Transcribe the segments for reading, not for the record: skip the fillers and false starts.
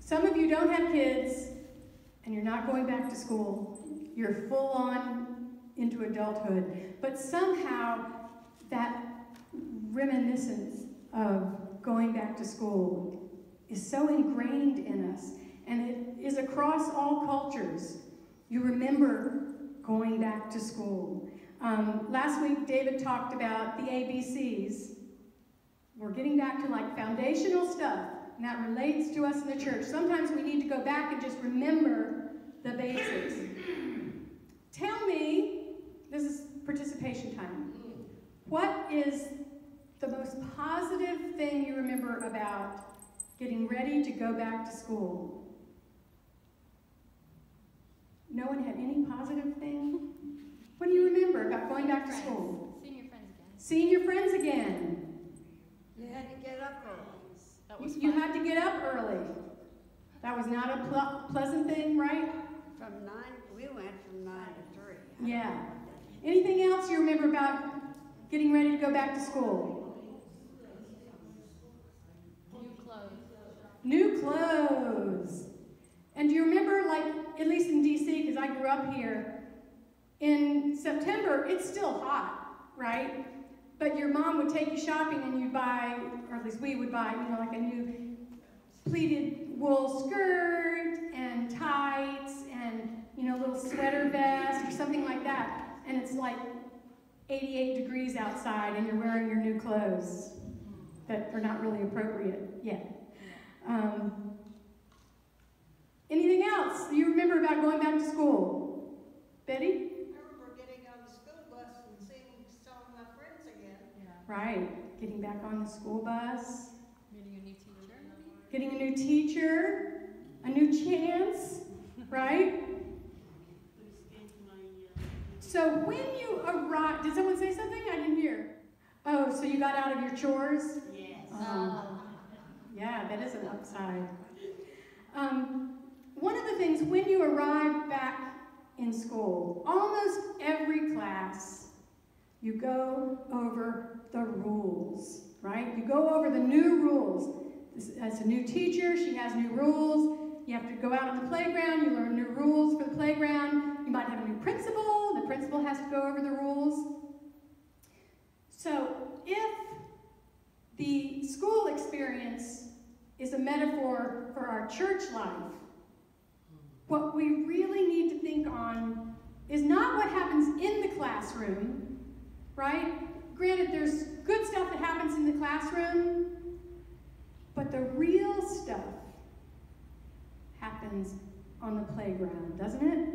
Some of you don't have kids, and you're not going back to school. You're full on into adulthood. But somehow, that reminiscence of going back to school is so ingrained in us, and it is across all cultures. You remember going back to school. Last week, David talked about the ABCs. We're getting back to like foundational stuff, and that relates to us in the church. Sometimes we need to go back and just remember the basics. Tell me, this is participation time, what is the most positive thing you remember about getting ready to go back to school? No one had any positive thing? What do you remember about going back to school? Seeing your friends again. Seeing your friends again. You had to get up early. That was You fun. had to get up early. That was not a pleasant thing, right? From 9, we went from 9 to 3. Yeah. Anything else you remember about getting ready to go back to school? New clothes. New clothes. And do you remember, like, at least in D.C., because I grew up here, in September, it's still hot, right? But your mom would take you shopping and you'd buy, or at least we would buy, like a new pleated wool skirt and tights and, little sweater vest or something like that. And it's like 88 degrees outside and you're wearing your new clothes that are not really appropriate yet. Anything else you remember about going back to school? Betty? I remember getting on the school bus and seeing some of my friends again. Yeah. Right, getting back on the school bus. Meeting a new teacher. Getting a new teacher, a new chance, right? So when you arrived, did someone say something? I didn't hear. Oh, so you got out of your chores? Yes. Yeah, that is an upside. One of the things, when you arrive back in school, almost every class, you go over the rules, right? You go over the new rules. As a new teacher, she has new rules. You have to go out on the playground, you learn new rules for the playground. You might have a new principal, the principal has to go over the rules. So if the school experience is a metaphor for our church life, what we really need to think on is not what happens in the classroom, right? Granted, there's good stuff that happens in the classroom, but the real stuff happens on the playground, doesn't it?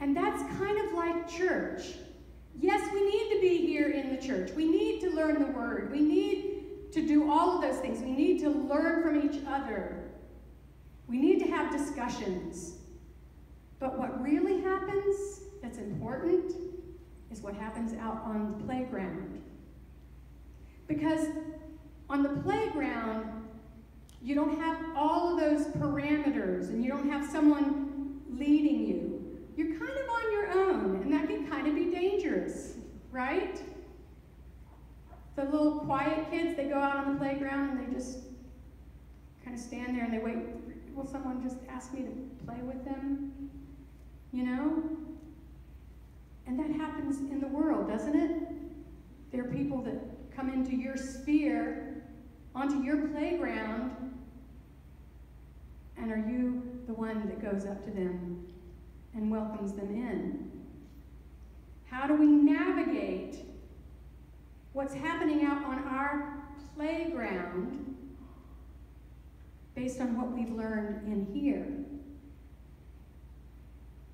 And that's kind of like church. Yes, we need to be here in the church. We need to learn the word. We need to do all of those things. We need to learn from each other. We need to have discussions. But what really happens that's important is what happens out on the playground. Because on the playground, you don't have all of those parameters and you don't have someone leading you. You're kind of on your own, and that can kind of be dangerous, right? The little quiet kids, they go out on the playground and they just kind of stand there and they wait. Will someone just ask me to play with them? And that happens in the world, doesn't it? There are people that come into your sphere, onto your playground, and are you the one that goes up to them and welcomes them in? How do we navigate what's happening out on our playground based on what we've learned in here?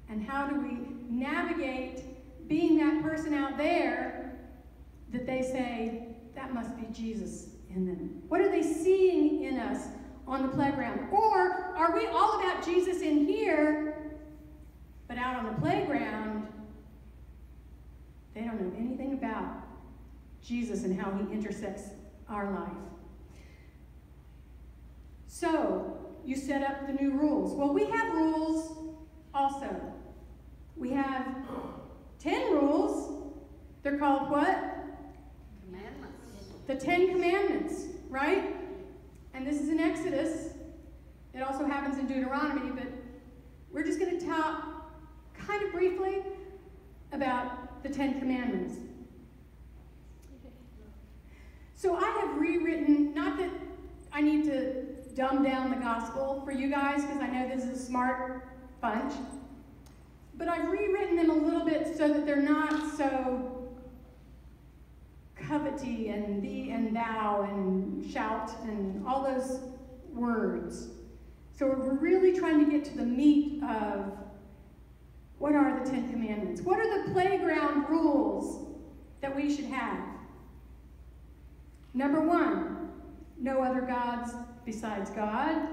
And how do we navigate being that person out there that they say, that must be Jesus in them? What are they seeing in us on the playground? Or are we all about Jesus in here, but out on the playground, they don't know anything about Jesus and how he intersects our life? So, you set up the new rules. Well, we have rules also. We have 10 rules. They're called what? Commandments. The 10 Commandments, right? and this is in Exodus. It also happens in Deuteronomy, but we're just going to talk kind of briefly about the Ten Commandments. So I have rewritten, not that I need to dumb down the gospel for you guys, because I know this is a smart bunch, but I've rewritten them a little bit so that they're not so covety and thee and thou and shout and all those words. So we're really trying to get to the meat of what are the Ten Commandments? What are the playground rules that we should have? Number 1, no other gods besides God.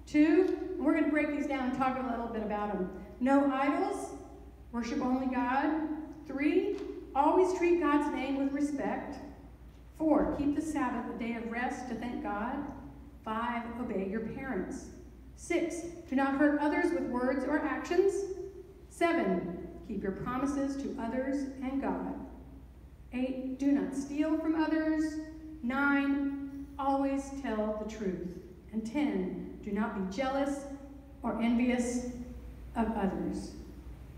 2, and we're going to break these down and talk a little bit about them. No idols, worship only God. 3, always treat God's name with respect. 4, keep the Sabbath a day of rest to thank God. 5, obey your parents. 6, do not hurt others with words or actions. 7, keep your promises to others and God. 8, do not steal from others. 9, always tell the truth. And 10, do not be jealous or envious of others.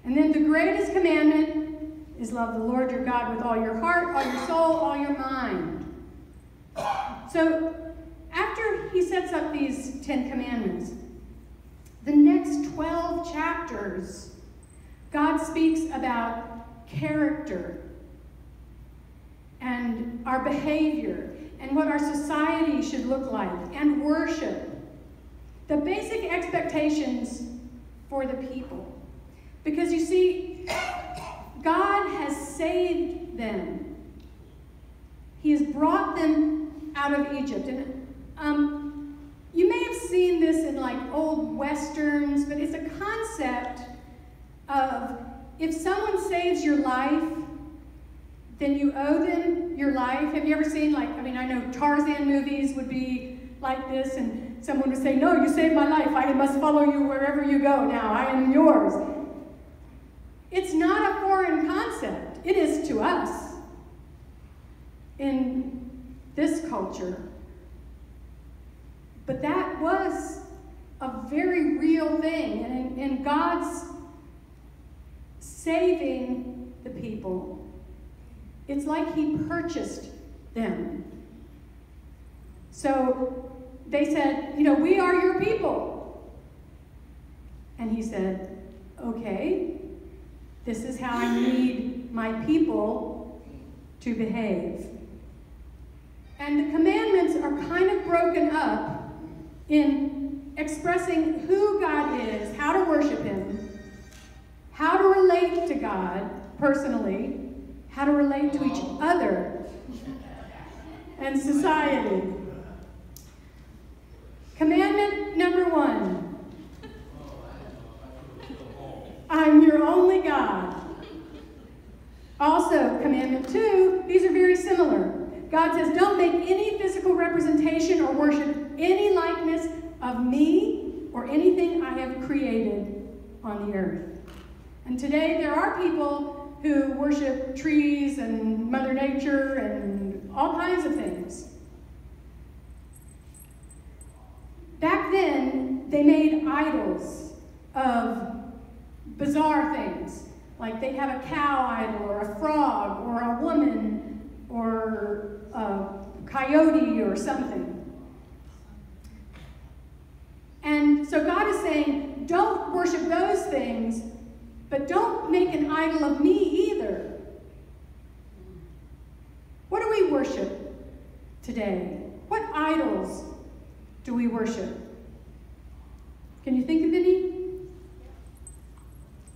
And then the greatest commandment is love the Lord your God with all your heart, all your soul, all your mind. So after he sets up these 10 commandments, the next 12 chapters, God speaks about character and our behavior and what our society should look like and worship. The basic expectations for the people. Because you see, God has saved them. He has brought them out of Egypt. And you may have seen this in like old westerns, but it's a concept of if someone saves your life, then you owe them your life. Have you ever seen, like, I mean, I know Tarzan movies would be like this, and someone would say, no, you saved my life. I must follow you wherever you go now. I am yours. It's not a foreign concept. It is to us in this culture. But that was a very real thing. And in God's saving the people, it's like he purchased them. So they said, we are your people. And he said, okay, this is how I need my people to behave. And the commandments are kind of broken up in expressing who God is, how to worship him, how to relate to God personally, how to relate to each other and society. Commandment number 1. I'm your only God. Also, commandment 2, these are very similar. God says, don't make any physical representation or worship any likeness of me or anything I have created on the earth. And today there are people who worship trees and Mother Nature and all kinds of things. Back then, they made idols of bizarre things. Like they'd have a cow idol or a frog or a woman or a coyote or something. And so God is saying, don't worship those things, but don't make an idol of me either. What do we worship today? What idols do we worship? Can you think of any?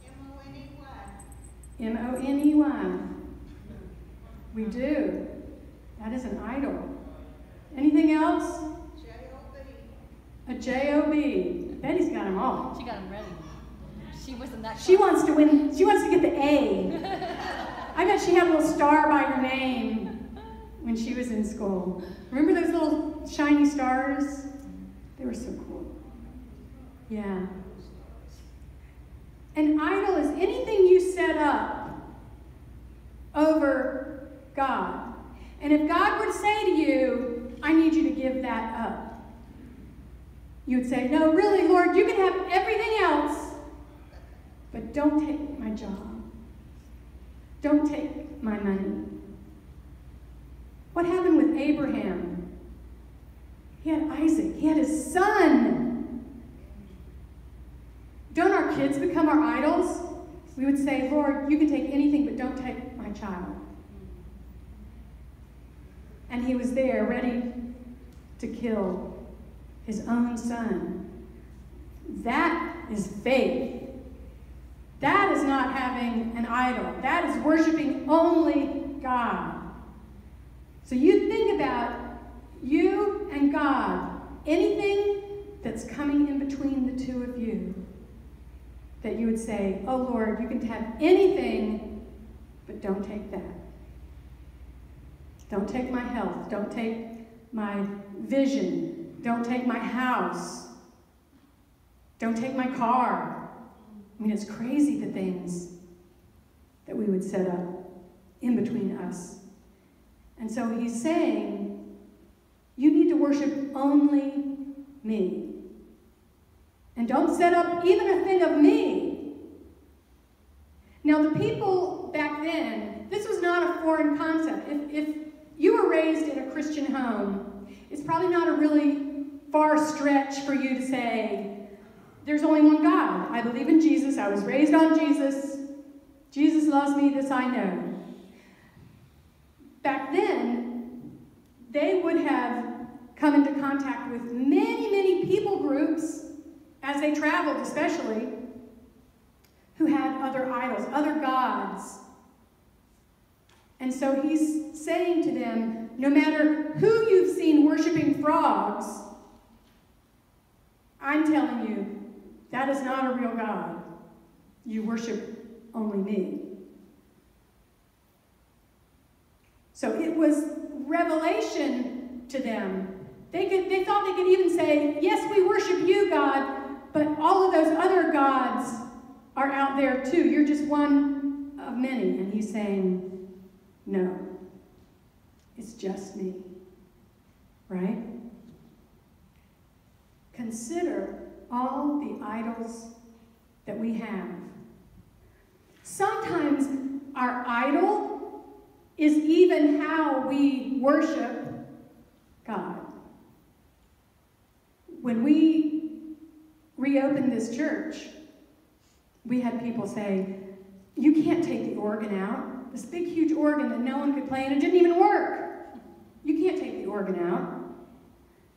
M-O-N-E-Y. M-O-N-E-Y. We do. That is an idol. Anything else? J-O-B. A J-O-B. Betty's got them all. She got them ready. She wasn't that She wants to win. She wants to get the A. I bet she had a little star by her name when she was in school. Remember those little shiny stars? They were so cool. Yeah. An idol is anything you set up over God. And if God were to say to you, I need you to give that up, you would say, no, really, Lord, you can have everything else, but don't take my job. Don't take my money. What happened with Abraham? He had Isaac. He had his son. Don't our kids become our idols? We would say, Lord, you can take anything, but don't take my child. And he was there, ready to kill his own son. That is faith. That is not having an idol. That is worshiping only God. So you think about you and God, anything that's coming in between the two of you, that you would say, oh Lord, you can have anything, but don't take that. Don't take my health. Don't take my vision. Don't take my house. Don't take my car. I mean, it's crazy the things that we would set up in between us. And so he's saying, you need to worship only me. And don't set up even a thing of me. Now, the people back then, this was not a foreign concept. If you were raised in a Christian home, it's probably not a really far stretch for you to say, there's only one God. I believe in Jesus. I was raised on Jesus. Jesus loves me. This I know. Back then, they would have come into contact with many, many people groups, as they traveled especially, who had other idols, other gods. And so he's saying to them, no matter who you've seen worshiping frogs, I'm telling you, that is not a real God. You worship only me. So it was revelation to them. They thought they could even say, yes, we worship you, God, but all of those other gods are out there too. You're just one of many. And he's saying, no, it's just me. Right? Consider all the idols that we have. Sometimes our idol is even how we worship God. When we reopened this church, we had people say, you can't take the organ out. This big, huge organ that no one could play, and it didn't even work. You can't take the organ out.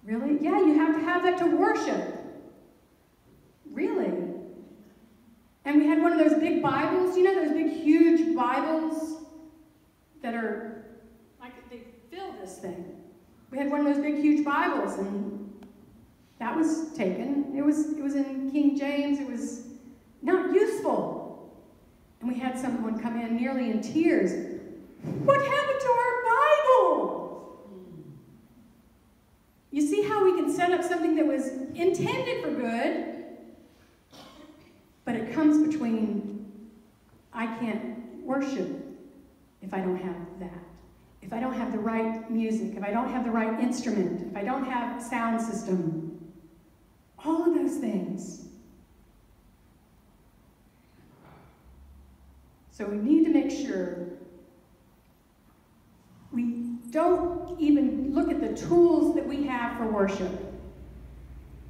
Really? Yeah, you have to have that to worship. Really? And we had one of those big Bibles, you know, those big, huge Bibles that are, like, they fill this thing. We had one of those big, huge Bibles, and that was taken. It was in King James. It was not useful. And we had someone come in nearly in tears. What happened to our Bible? You see how we can set up something that was intended for good, but it comes between, I can't worship if I don't have that. If I don't have the right music, if I don't have the right instrument, if I don't have a sound system. All of those things. So we need to make sure we don't even look at the tools that we have for worship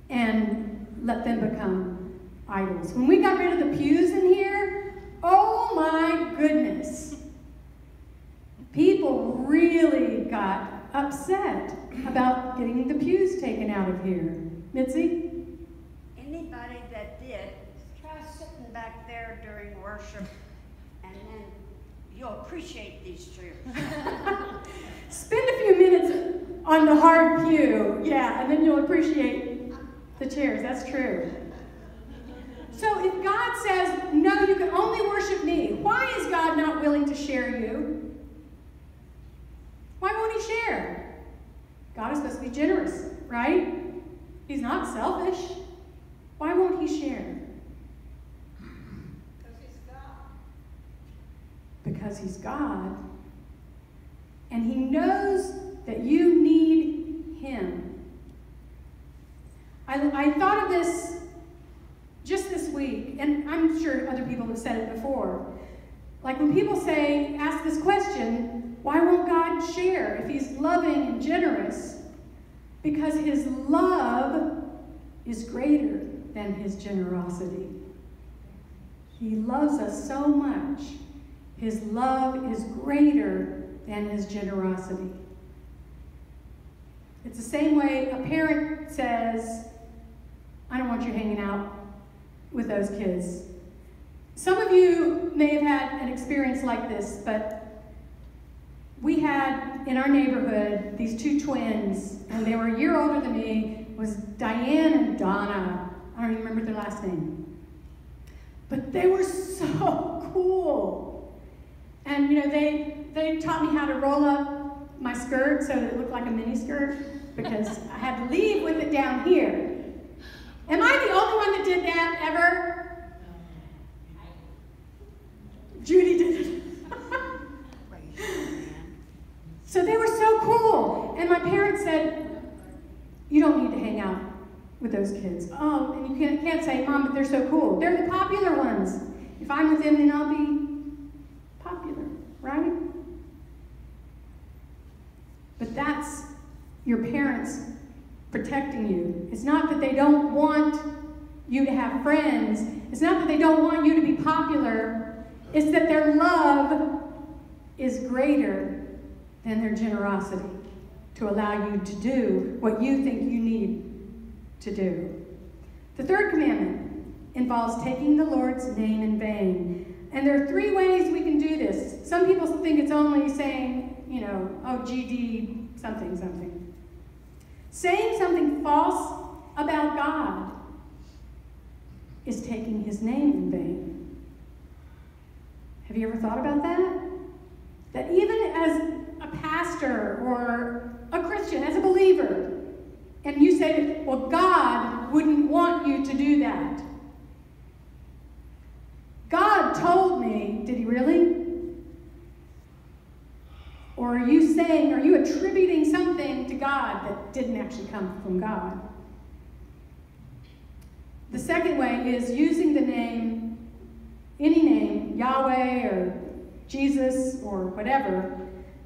and let them become idols. When we got rid of the pews in here, oh my goodness. People really got upset about getting the pews taken out of here. Mitzi? Anybody that did, try sitting back there during worship, and then you'll appreciate these chairs. Spend a few minutes on the hard pew, yeah, and then you'll appreciate the chairs. That's true. So if God says, no, you can only worship me, why is God not willing to share you? Why won't he share? God is supposed to be generous, right? He's not selfish. Why won't he share? Because he's God. Because he's God. And he knows that you need him. I thought of this just this week, and I'm sure other people have said it before. Like when people ask this question, why won't God share if he's loving and generous? Because his love is greater than his generosity. He loves us so much. His love is greater than his generosity. It's the same way a parent says, I don't want you hanging out with those kids. Some of you may have had an experience like this, but we had in our neighborhood these two twins, and they were a year older than me. It was Diane and Donna. I don't even remember their last name. But they were so cool. And you know, they taught me how to roll up my skirt so that it looked like a mini skirt, because I had to leave with it down here. Am I the only one that did that ever? Judy did it. So they were so cool. And my parents said, you don't need to hang out with those kids. Oh, and you can't say, Mom, but they're so cool. They're the popular ones. If I'm with them, then I'll be popular, right? But that's your parents protecting you. It's not that they don't want you to have friends. It's not that they don't want you to be popular. It's that their love is greater than their generosity to allow you to do what you think you need to do. The third commandment involves taking the Lord's name in vain. And there are three ways we can do this. Some people think it's only saying, you know, oh, GD, something, something. Saying something false about God is taking his name in vain. Have you ever thought about that? That even as a pastor or a Christian, as a believer, and you say that, well, God wouldn't want you to do that. God told me, did he really? Or are you attributing something to God that didn't actually come from God? The second way is using the name, any name, Yahweh or Jesus or whatever,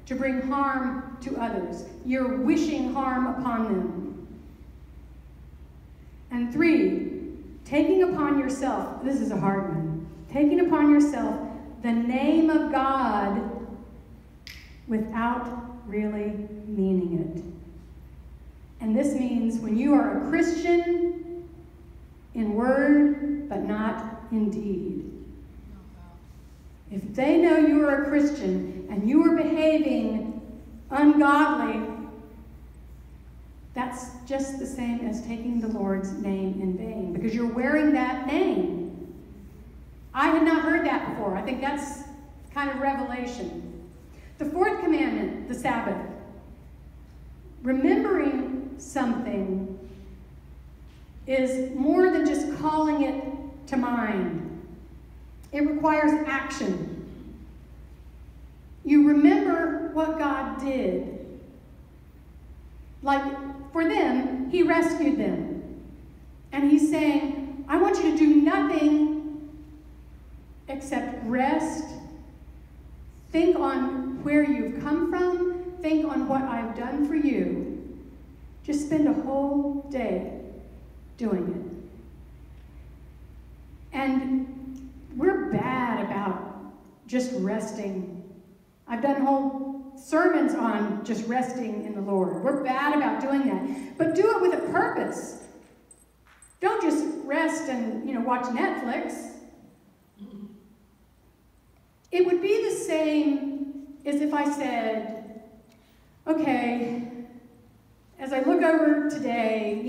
to bring harm to others. You're wishing harm upon them. And three, taking upon yourself, this is a hard one, taking upon yourself the name of God without really meaning it. And this means when you are a Christian in word, but not in deed. If they know you are a Christian and you are behaving ungodly, that's just the same as taking the Lord's name in vain, because you're wearing that name. I had not heard that before. I think that's kind of revelation. The fourth commandment, the Sabbath. Remembering something is more than just calling it to mind. It requires action. You remember what God did. Like for them, he rescued them. And he's saying, I want you to do nothing except rest. Think on where you've come from. Think on what I've done for you. Just spend a whole day doing it. And we're bad about just resting. I've done whole sermons on just resting in the Lord. We're bad about doing that. But do it with a purpose. Don't just rest and, watch Netflix. It would be the same as if I said, okay, as I look over today,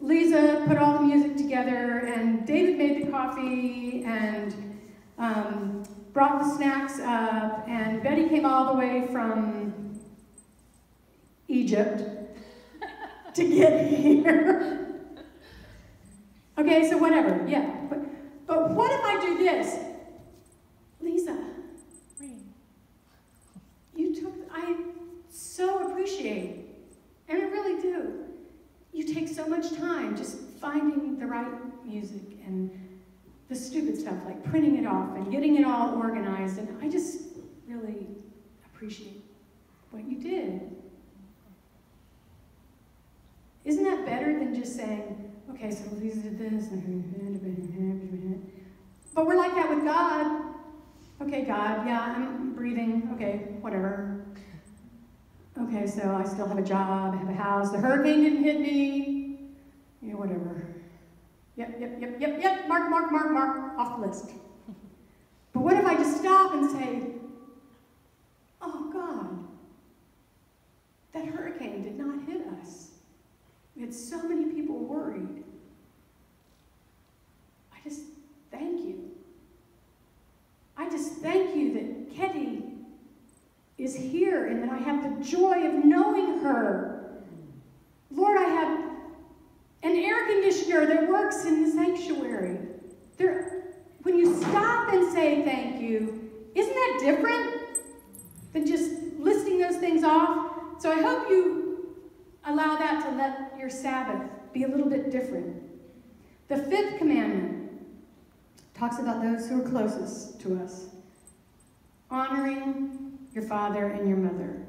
Lisa put all the music together, and David made the coffee, and brought the snacks up, and Betty came all the way from Egypt to get here. Okay, so whatever, yeah. But what if I do this? Lisa, I so appreciate, and I really do. You you take so much time just finding the right music and the stupid stuff like printing it off and getting it all organized. And I just really appreciate what you did. Isn't that better than just saying, okay, so Lisa did this, but we're like that with God. Okay, God, yeah, I'm breathing, okay, whatever. Okay, so I still have a job, I have a house, the hurricane didn't hit me, whatever. Yep, mark, off the list. But what if I just stop and say, oh God, that hurricane did not hit us. We had so many people worried. I just thank you. I just thank you that Ketty is here and that I have the joy of knowing her. Lord, I have an air conditioner that works in the sanctuary. When you stop and say thank you, isn't that different than just listing those things off? So I hope you allow that to let your Sabbath be a little bit different. The 5th commandment talks about those who are closest to us. Honoring your father and your mother.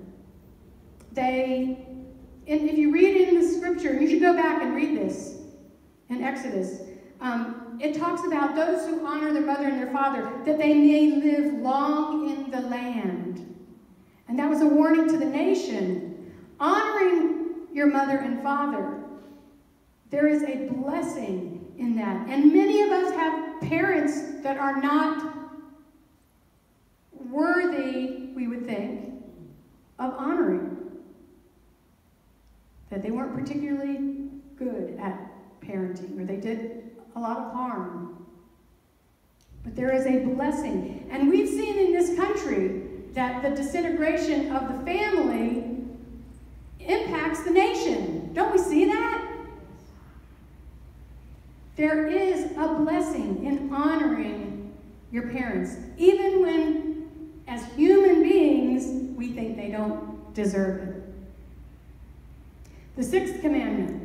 And if you read it in the scripture, and you should go back and read this in Exodus, it talks about those who honor their mother and their father, that they may live long in the land. And that was a warning to the nation. Honoring your mother and father, there is a blessing in that. And many of us have parents that are not worthy, we would think, of honoring. That they weren't particularly good at parenting, or they did a lot of harm. But there is a blessing. And we've seen in this country that the disintegration of the family impacts the nation. Don't we see that? There is a blessing in honoring your parents, even when, as human beings, we think they don't deserve it. The 6th commandment,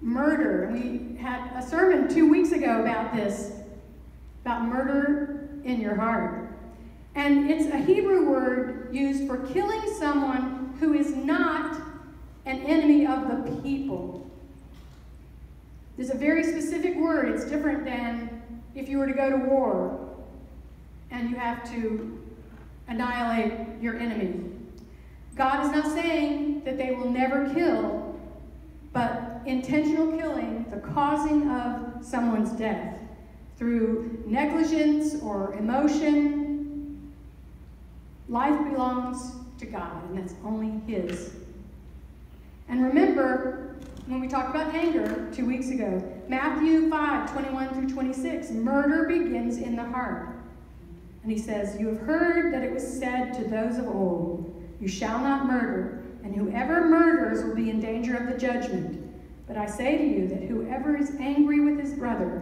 murder. We had a sermon 2 weeks ago about this, about murder in your heart. And it's a Hebrew word used for killing someone who is not an enemy of the people. There's a very specific word. It's different than if you were to go to war and you have to annihilate your enemy. God is not saying that they will never kill, but intentional killing, the causing of someone's death through negligence or emotion. Life belongs to God, and that's only His. And remember, when we talked about anger 2 weeks ago, Matthew 5:21-26, murder begins in the heart. And he says, you have heard that it was said to those of old, you shall not murder, and whoever murders will be in danger of the judgment. But I say to you that whoever is angry with his brother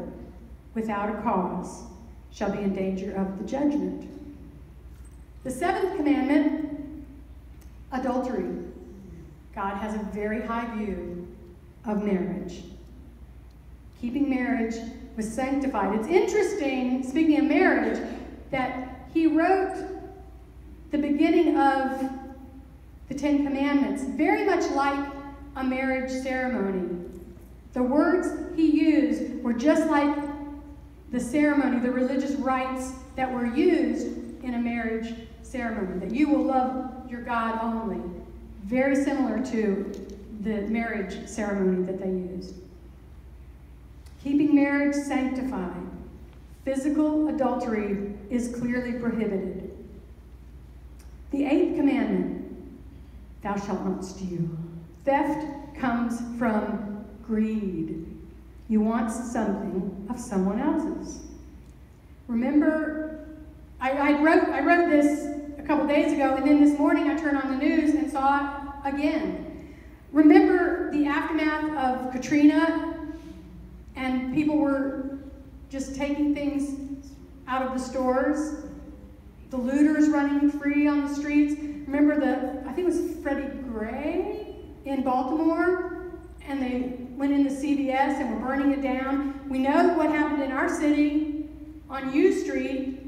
without a cause shall be in danger of the judgment. The 7th commandment, adultery. God has a very high view of marriage. Keeping marriage was sanctified. It's interesting, speaking of marriage, that he wrote the beginning of the 10 Commandments very much like a marriage ceremony. The words he used were just like the ceremony, the religious rites that were used in a marriage ceremony, that you will love your God only. Very similar to the marriage ceremony that they used. Keeping marriage sanctified. Physical adultery is clearly prohibited. The 8th commandment, thou shalt not steal. Theft comes from greed. You want something of someone else's. Remember, I wrote this a couple days ago, and then this morning I turned on the news and saw it again. Remember the aftermath of Katrina, and people were just taking things out of the stores, the looters running free on the streets. Remember I think it was Freddie Gray in Baltimore, and they went into CVS and were burning it down. We know what happened in our city on U Street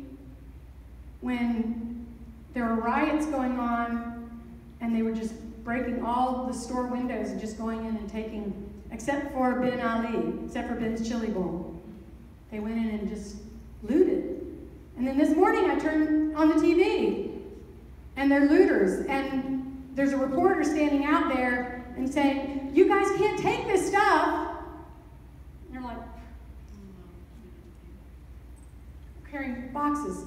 when there were riots going on and they were just breaking all the store windows and just going in and taking, except for Ben Ali, except for Ben's Chili Bowl. They went in and just looted. And then this morning I turned on the TV and they're looters. And there's a reporter standing out there and saying, "You guys can't take this stuff." And they're like, carrying boxes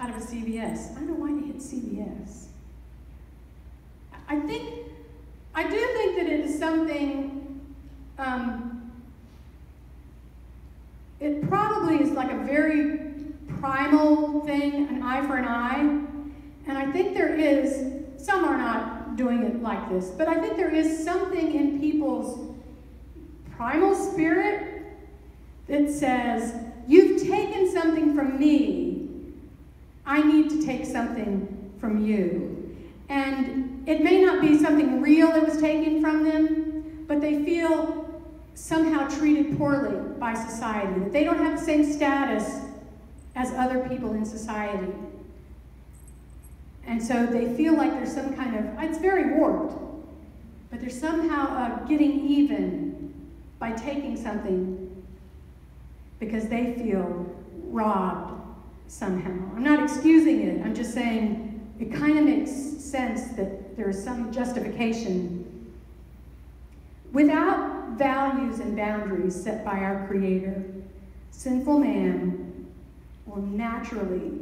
out of a CVS. I don't know why they hit CVS. I do think that it is something, it probably is like a very primal thing, an eye for an eye. And I think there is, some are not doing it like this, but I think there is something in people's primal spirit that says, you've taken something from me, I need to take something from you. And it may not be something real that was taken from them, but they feel somehow treated poorly by society, that they don't have the same status as other people in society. And so they feel like there's some kind of, it's very warped, but there's somehow getting even by taking something because they feel robbed somehow. I'm not excusing it, I'm just saying it kind of makes sense that there is some justification. Without values and boundaries set by our Creator, sinful man will naturally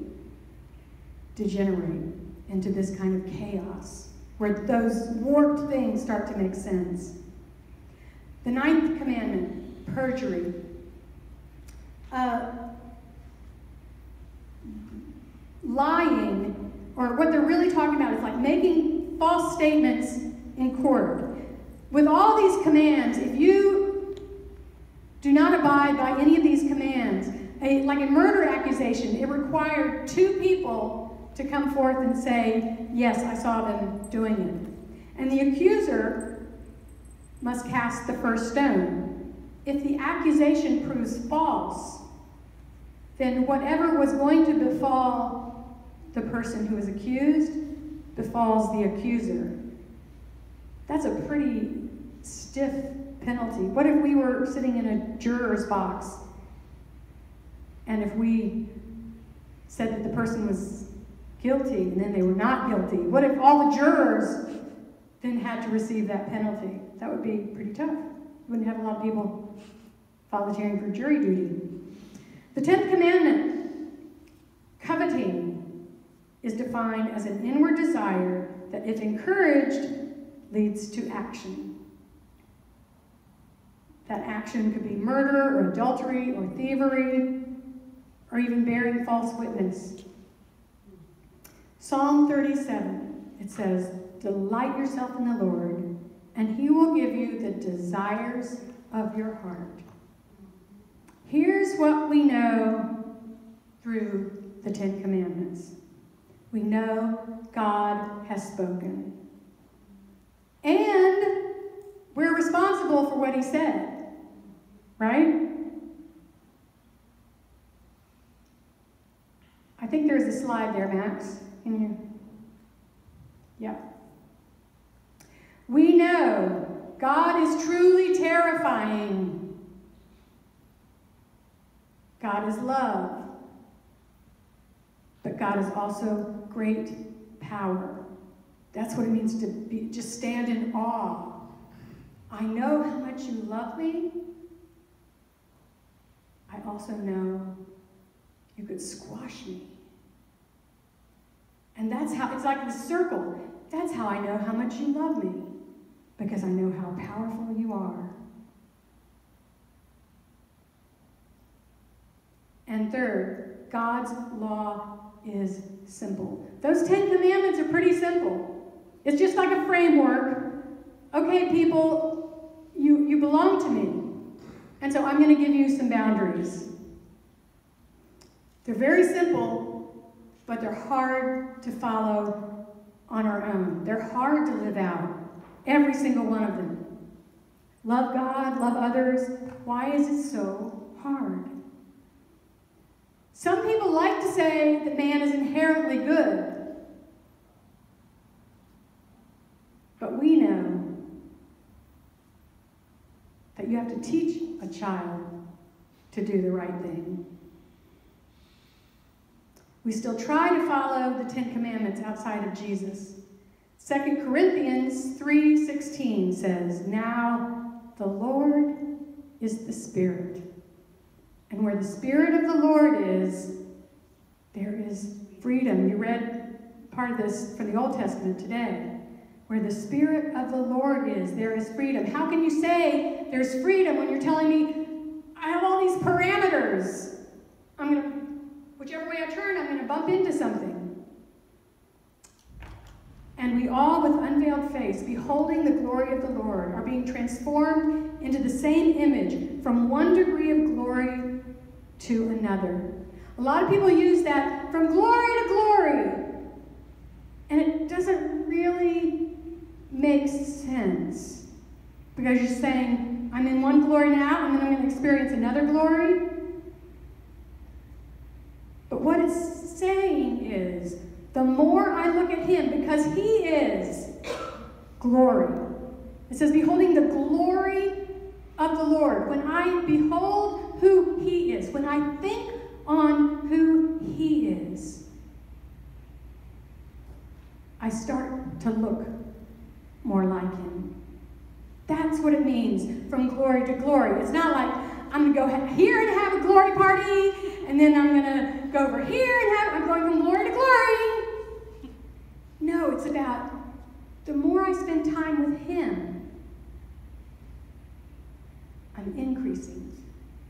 degenerate into this kind of chaos where those warped things start to make sense. The 9th commandment, perjury. Lying, or what they're really talking about is like making false statements in court. With all these commands, if you do not abide by any of these commands, like a murder accusation, it required 2 people to come forth and say, yes, I saw them doing it. And the accuser must cast the first stone. If the accusation proves false, then whatever was going to befall the person who is accused befalls the accuser. That's a pretty stiff penalty. What if we were sitting in a juror's box and if we said that the person was guilty and then they were not guilty? What if all the jurors then had to receive that penalty? That would be pretty tough. You wouldn't have a lot of people volunteering for jury duty. The 10th commandment, coveting, is defined as an inward desire that, if encouraged, leads to action. That action could be murder or adultery or thievery or even bearing false witness. Psalm 37, it says, "Delight yourself in the Lord, and he will give you the desires of your heart." Here's what we know through the 10 Commandments. We know God has spoken. And we're responsible for what he said, right? I think there's a slide there, Max. Can you? Yeah. We know God is truly terrifying. God is love. But God is also great power. That's what it means to be, just stand in awe. I know how much you love me. I also know you could squash me. And that's how, it's like the circle. That's how I know how much you love me. Because I know how powerful you are. And third, God's law is simple. Those 10 commandments are pretty simple. It's just like a framework. Okay, people, you belong to me. And so I'm going to give you some boundaries. They're very simple, but they're hard to follow on our own. They're hard to live out, every single one of them. love God, love others. Why is it so hard? Some people like to say that man is inherently good. But we know that you have to teach a child to do the right thing. We still try to follow the Ten Commandments outside of Jesus. 2 Corinthians 3:16 says, "Now the Lord is the Spirit. And where the Spirit of the Lord is, there is freedom." You read part of this from the Old Testament today. Where the Spirit of the Lord is, there is freedom. How can you say there's freedom when you're telling me, I have all these parameters? Whichever way I turn, I'm going to bump into something. And we all, with unveiled face, beholding the glory of the Lord, are being transformed into the same image from one degree of glory to another. A lot of people use that from glory to glory. And it doesn't really make sense. Because you're saying, I'm in one glory now, and then I'm going to experience another glory. But what it's saying is, the more I look at him, because he is glory. It says, beholding the glory of the Lord. When I behold who he is, when I think on who he is, I start to look more like him. That's what it means, from glory to glory. It's not like, I'm going to go here and have a glory party, and then I'm going to go over here and I'm going from glory to glory. No, it's about the more I spend time with him, I'm increasing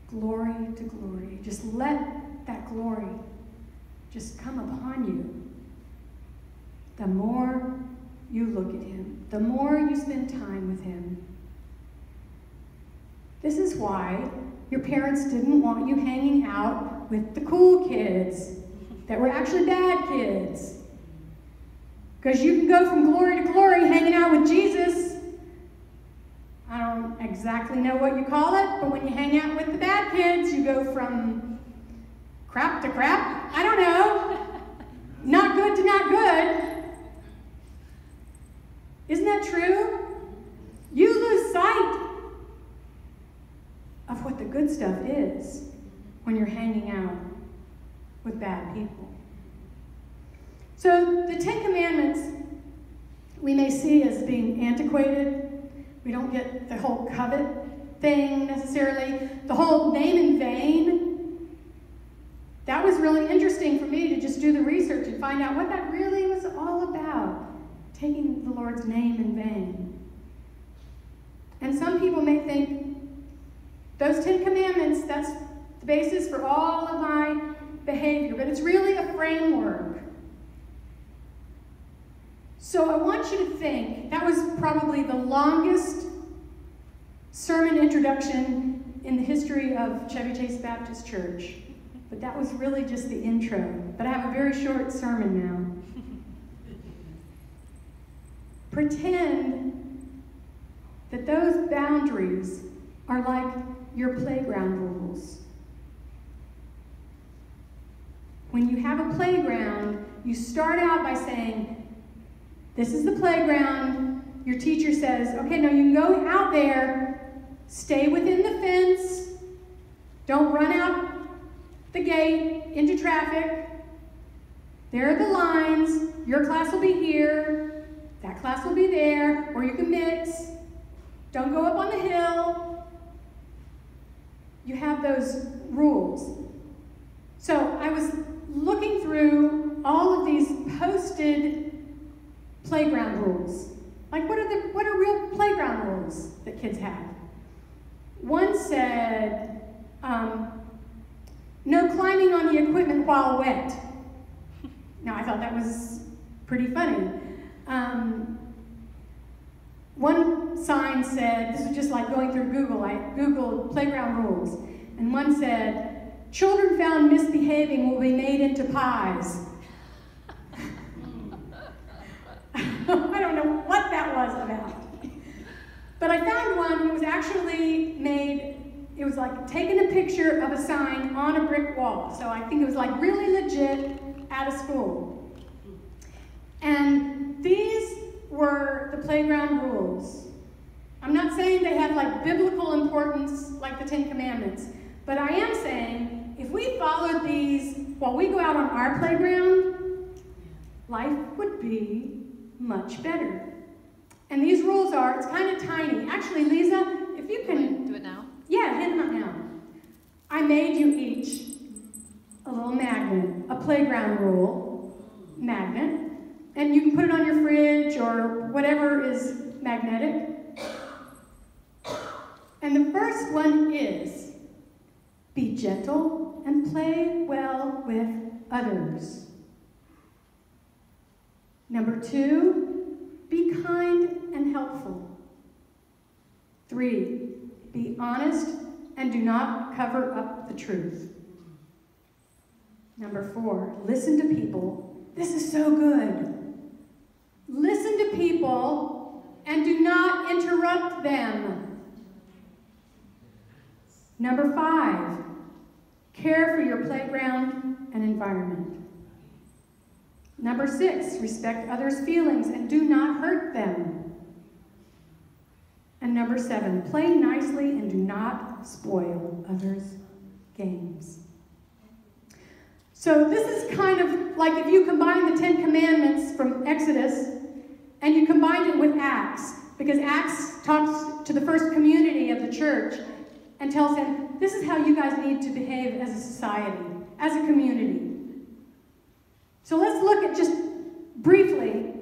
glory to glory. Just let that glory just come upon you. The more you look at him, the more you spend time with him. This is why your parents didn't want you hanging out with the cool kids that were actually bad kids. Because you can go from glory to glory hanging out with Jesus. I don't exactly know what you call it, but when you hang out with the bad kids, you go from crap to crap. I don't know. Not good to not good. Isn't that true? You lose sight of what the good stuff is when you're hanging out with bad people. So the Ten Commandments we may see as being antiquated. We don't get the whole covet thing necessarily. The whole name in vain. That was really interesting for me to just do the research and find out what that really was all about. Taking the Lord's name in vain. And some people may think, those 10 commandments, that's the basis for all of my behavior, but it's really a framework. So I want you to think, that was probably the longest sermon introduction in the history of Chevy Chase Baptist Church. But that was really just the intro. But I have a very short sermon now. Pretend that those boundaries are like your playground rules. When you have a playground, you start out by saying, this is the playground. Your teacher says, okay, now you can go out there, stay within the fence, don't run out the gate into traffic. There are the lines. Your class will be here. That class will be there, or you can mix. Don't go up on the hill. You have those rules. So I was looking through all of these posted playground rules. Like, what are real playground rules that kids have? One said, no climbing on the equipment while wet. Now, I thought that was pretty funny. One sign said, this was just like going through Google, I Googled playground rules, and one said, children found misbehaving will be made into pies. I don't know what that was about. But I found one that was actually made, it was like taking a picture of a sign on a brick wall. So I think it was like really legit at a school. And these were the playground rules. I'm not saying they have like biblical importance like the Ten Commandments, but I am saying if we followed these while we go out on our playground, life would be much better. And these rules are, it's kind of tiny. Actually, Lisa, if you can... Do it now? Yeah, hand them out now. I made you each a little magnet, a playground rule magnet. And you can put it on your fridge or whatever is magnetic. And the first one is, be gentle and play well with others. Number 2, be kind and helpful. 3, be honest and do not cover up the truth. Number 4, listen to people. This is so good. Listen to people and do not interrupt them. Number 5, care for your playground and environment. Number 6, respect others' feelings and do not hurt them. And number 7, play nicely and do not spoil others' games. So this is kind of like if you combine the 10 Commandments from Exodus and you combine it with Acts, because Acts talks to the first community of the church and tells them, this is how you guys need to behave as a society, as a community. So let's look at just briefly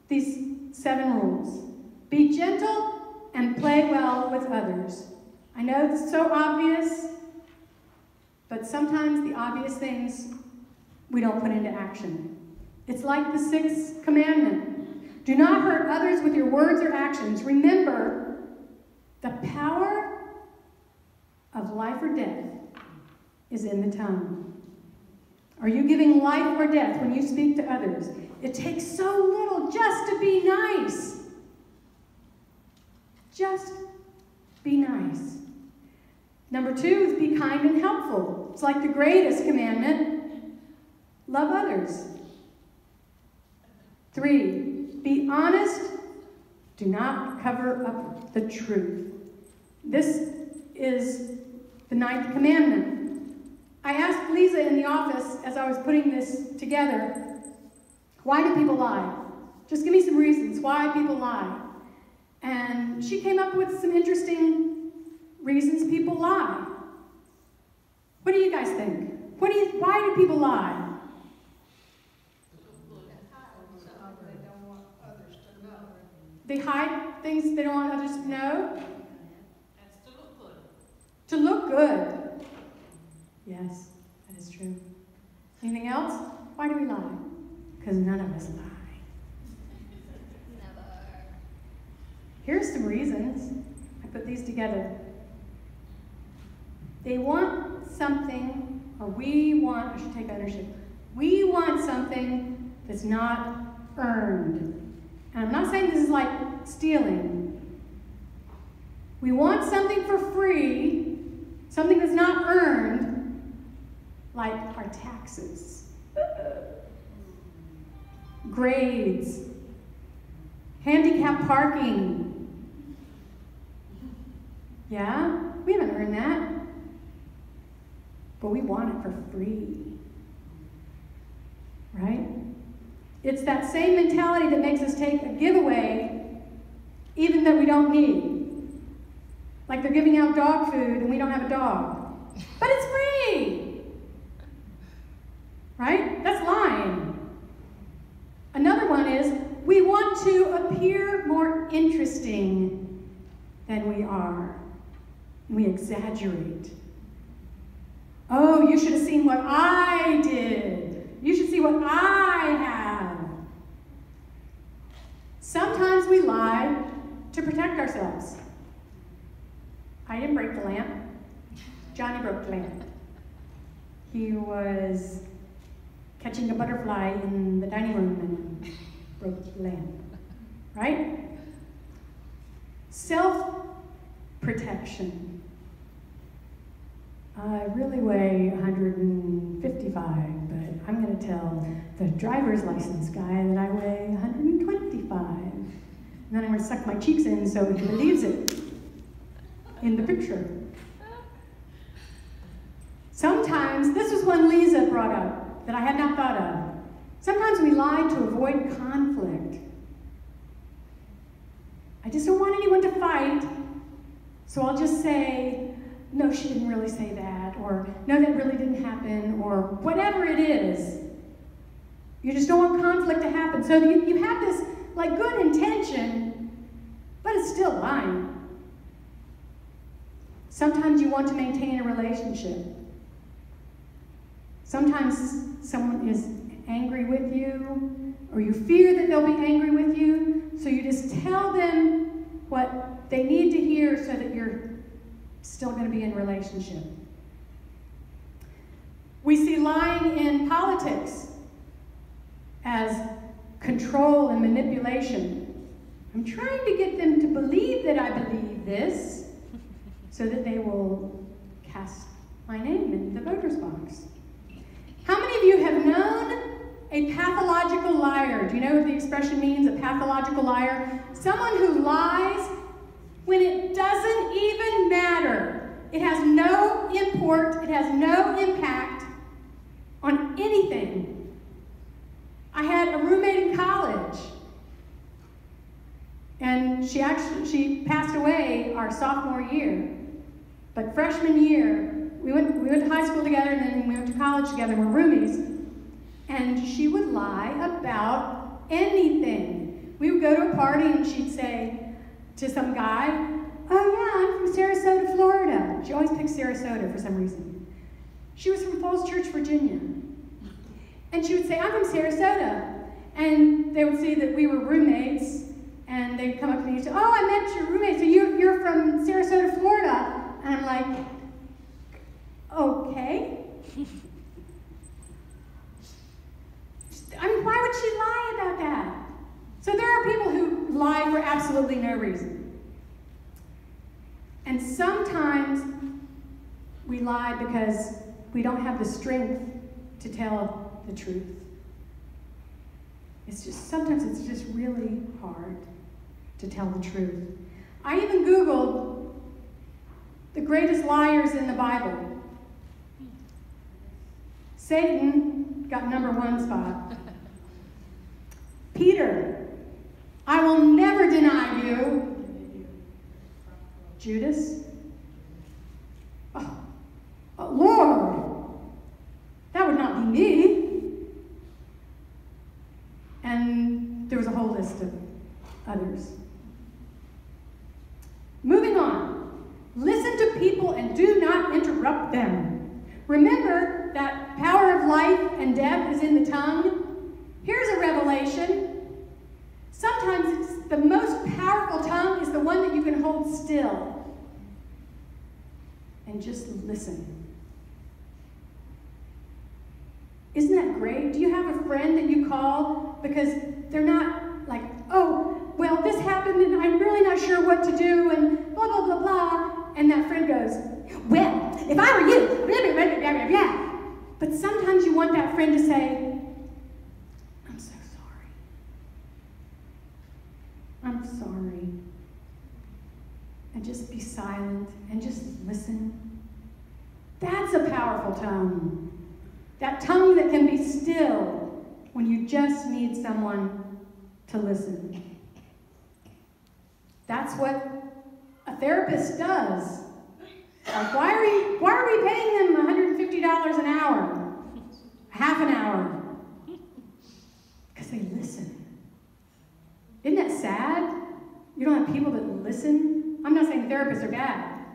these 7 rules. Be gentle and play well with others. I know it's so obvious, but sometimes the obvious things we don't put into action. It's like the 6th commandment. Do not hurt others with your words or actions. Remember, the power of life or death is in the tongue. Are you giving life or death when you speak to others? It takes so little just to be nice. Just be nice. Number 2 is be kind and helpful. It's like the greatest commandment. Love others. 3, be honest. Do not cover up the truth. This is the 9th commandment. I asked Lisa in the office as I was putting this together, why do people lie? Just give me some reasons why people lie. And she came up with some interesting reasons people lie. What do you guys think? Why do people lie? They don't want others to know. They hide things they don't want others to know? That's to look good. To look good. Yes, that is true. Anything else? Why do we lie? Because none of us lie. Never. Here's some reasons. I put these together. They want something, or I should take ownership. We want something that's not earned. And I'm not saying this is like stealing. We want something for free, something that's not earned, like our taxes, grades, handicap parking. Yeah, we haven't earned that, but we want it for free, right? It's that same mentality that makes us take a giveaway even that we don't need. Like they're giving out dog food and we don't have a dog, but it's free. Right? That's lying. Another one is we want to appear more interesting than we are. We exaggerate. Oh, you should have seen what I did. You should see what I have. Sometimes we lie to protect ourselves. I didn't break the lamp. Johnny broke the lamp. He was catching a butterfly in the dining room and broke the lamp. Right? Self-protection. I really weigh 155, but I'm going to tell the driver's license guy that I weigh 125. And then I'm going to suck my cheeks in so he believes it in the picture. Sometimes, this was one Lisa brought up that I had not thought of. Sometimes we lie to avoid conflict. I just don't want anyone to fight, so I'll just say, no, she didn't really say that, or no, that really didn't happen, or whatever it is. You just don't want conflict to happen. So you have this like good intention, but it's still lying. Sometimes you want to maintain a relationship. Sometimes someone is angry with you, or you fear that they'll be angry with you, so you just tell them what they need to hear so that you're still going to be in a relationship. We see lying in politics as control and manipulation. I'm trying to get them to believe that I believe this so that they will cast my name in the voter's box. How many of you have known a pathological liar? Do you know what the expression means, a pathological liar? Someone who lies when it doesn't even matter. It has no import, it has no impact on anything. I had a roommate in college, and she passed away our sophomore year. But freshman year, we went to high school together, and then we went to college together, we're roomies. And she would lie about anything. We would go to a party and she'd say to some guy, oh yeah, I'm from Sarasota, Florida. She always picked Sarasota for some reason. She was from Falls Church, Virginia. And she would say, I'm from Sarasota. And they would see that we were roommates, and they'd come up to me and say, oh, I met your roommate, so you're from Sarasota, Florida. And I'm like, okay. I mean, why would she lie about that? So there are people who lie for absolutely no reason. And sometimes we lie because we don't have the strength to tell the truth. Sometimes it's just really hard to tell the truth. I even Googled the greatest liars in the Bible. Satan got #1 spot. Peter, I will never deny you. Judas, oh, Lord, that would not be me. And there was a whole list of others. Moving on. Listen to people and do not interrupt them. Remember that power of life and death is in the tongue. Here's a revelation. Sometimes it's the most powerful tongue is the one that you can hold still and just listen. Isn't that great? Do you have a friend that you call because they're not like, oh, well, this happened and I'm really not sure what to do and blah, blah, blah, blah. And that friend goes, well, if I were you, blah, blah, blah, blah, blah, blah. But sometimes you want that friend to say, I'm so sorry. I'm sorry. And just be silent and just listen. That's a powerful tongue. That tongue that can be still when you just need someone to listen. That's what a therapist does. Like, why are we paying them $150 an hour? Half an hour? Because they listen. Isn't that sad? You don't have people that listen? I'm not saying therapists are bad.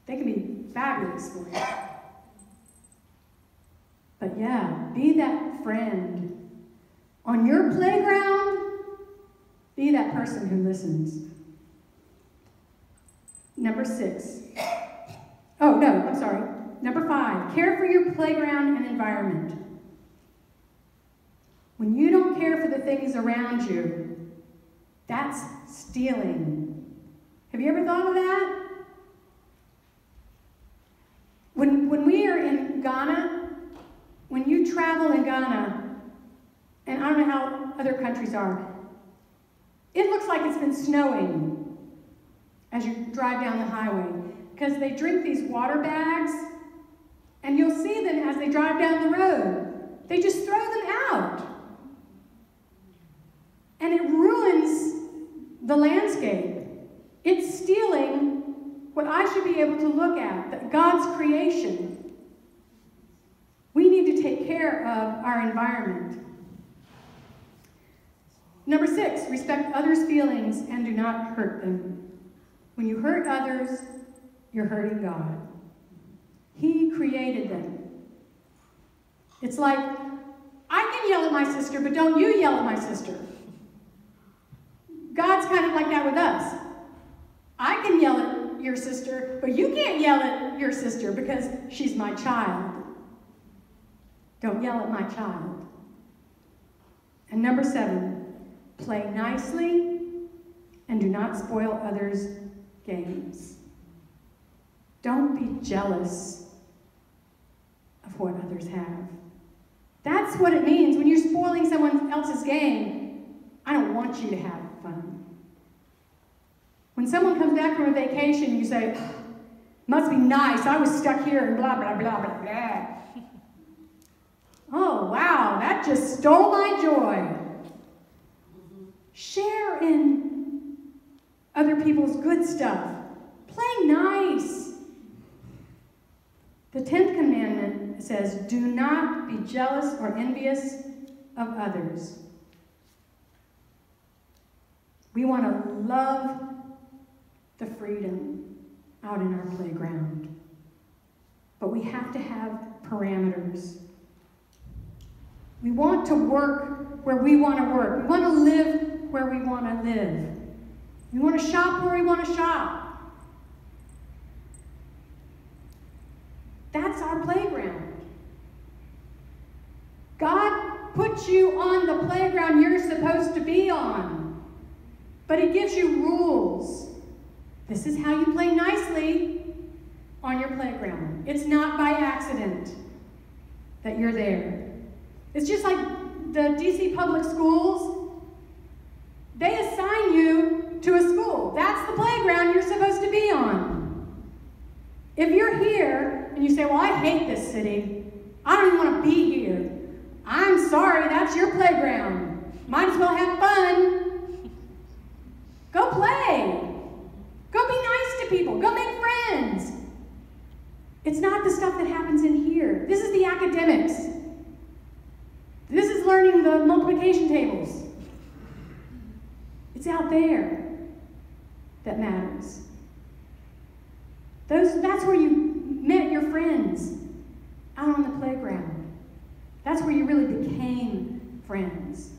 They can be fabulous for you. But yeah, be that friend. On your playground, be that person who listens. Number 5, care for your playground and environment. When you don't care for the things around you, that's stealing. Have you ever thought of that? When we are in Ghana, when you travel in Ghana, and I don't know how other countries are, it looks like it's been snowing as you drive down the highway, because they drink these water bags, and you'll see them as they drive down the road. They just throw them out. And it ruins the landscape. It's stealing what I should be able to look at, God's creation. We need to take care of our environment. Number 6, respect others' feelings and do not hurt them. When you hurt others, you're hurting God. He created them. It's like, I can yell at my sister, but don't you yell at my sister. God's kind of like that with us. I can yell at your sister, but you can't yell at your sister because she's my child. Don't yell at my child. And number 7, play nicely and do not spoil others' games. Don't be jealous of what others have. That's what it means when you're spoiling someone else's game. I don't want you to have fun. When someone comes back from a vacation, you say, must be nice, I was stuck here and blah, blah, blah, blah, blah. Oh, wow, that just stole my joy. Share in other people's good stuff. Play nice. The 10th commandment says, do not be jealous or envious of others. We want to love the freedom out in our playground. But we have to have parameters. We want to work where we want to work. We want to live where we want to live. We want to shop where we want to shop. That's our playground. God put you on the playground you're supposed to be on. But He gives you rules. This is how you play nicely on your playground. It's not by accident that you're there. It's just like the DC public schools. They assign you to a school. That's the playground you're supposed to be on. If you're here and you say, well, I hate this city. I don't even want to be here. I'm sorry, that's your playground. Might as well have fun. Go play. Go be nice to people. Go make friends. It's not the stuff that happens in here. This is the academics. This is learning the multiplication tables. It's out there that matters. That's where you met your friends, out on the playground. That's where you really became friends,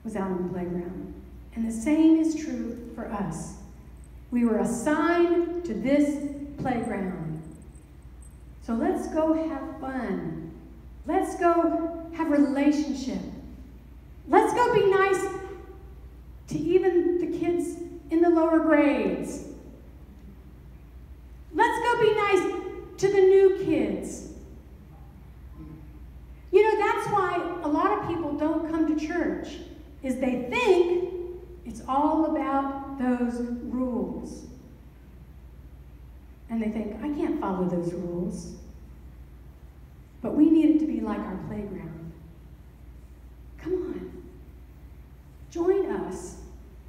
was out on the playground. And the same is true for us. We were assigned to this playground. So let's go have fun. Let's go have relationship. Let's go be nice to even the kids in the lower grades. Let's go be nice to the new kids. You know, that's why a lot of people don't come to church, is they think it's all about those rules. And they think, I can't follow those rules. But we need it to be like our playground. Come on. Join us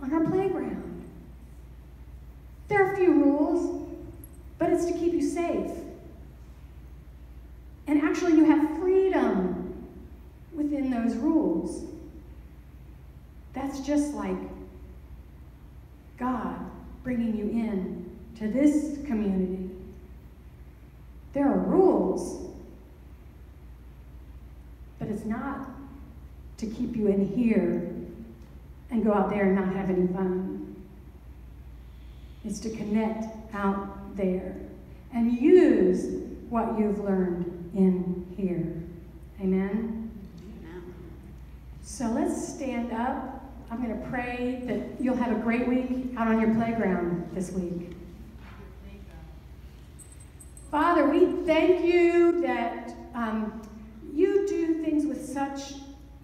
on our playground. There are a few rules, but it's to keep you safe. And actually, you have freedom within those rules. That's just like God bringing you in to this community. There are rules, but it's not to keep you in here and go out there and not have any fun. It's to connect out there and use what you've learned in here. Amen? Amen. So let's stand up. I'm going to pray that you'll have a great week out on your playground this week. Father, we thank you that you do things with such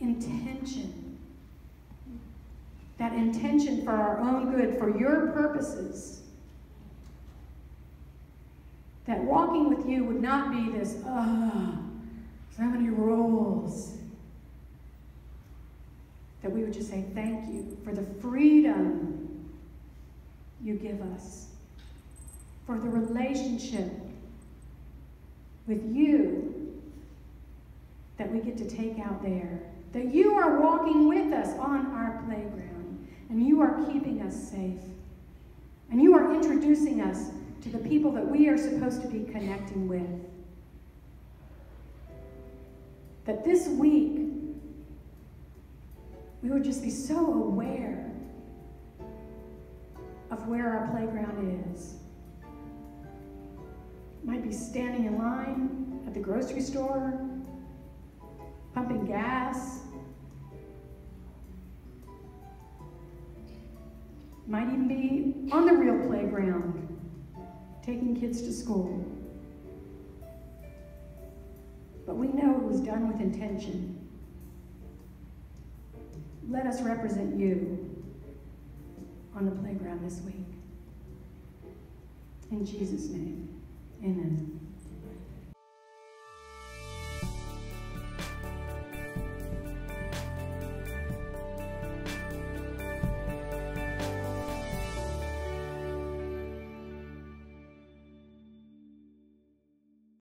intention. That intention for our own good, for your purposes. That walking with you would not be this, so many rules. That we would just say thank you for the freedom you give us, for the relationship with you that we get to take out there, that you are walking with us on our playground, and you are keeping us safe, and you are introducing us to the people that we are supposed to be connecting with. That this week, we would just be so aware of where our playground is. Might be standing in line at the grocery store, pumping gas. Might even be on the real playground, taking kids to school. But we know it was done with intention. Let us represent you on the playground this week. In Jesus' name, amen.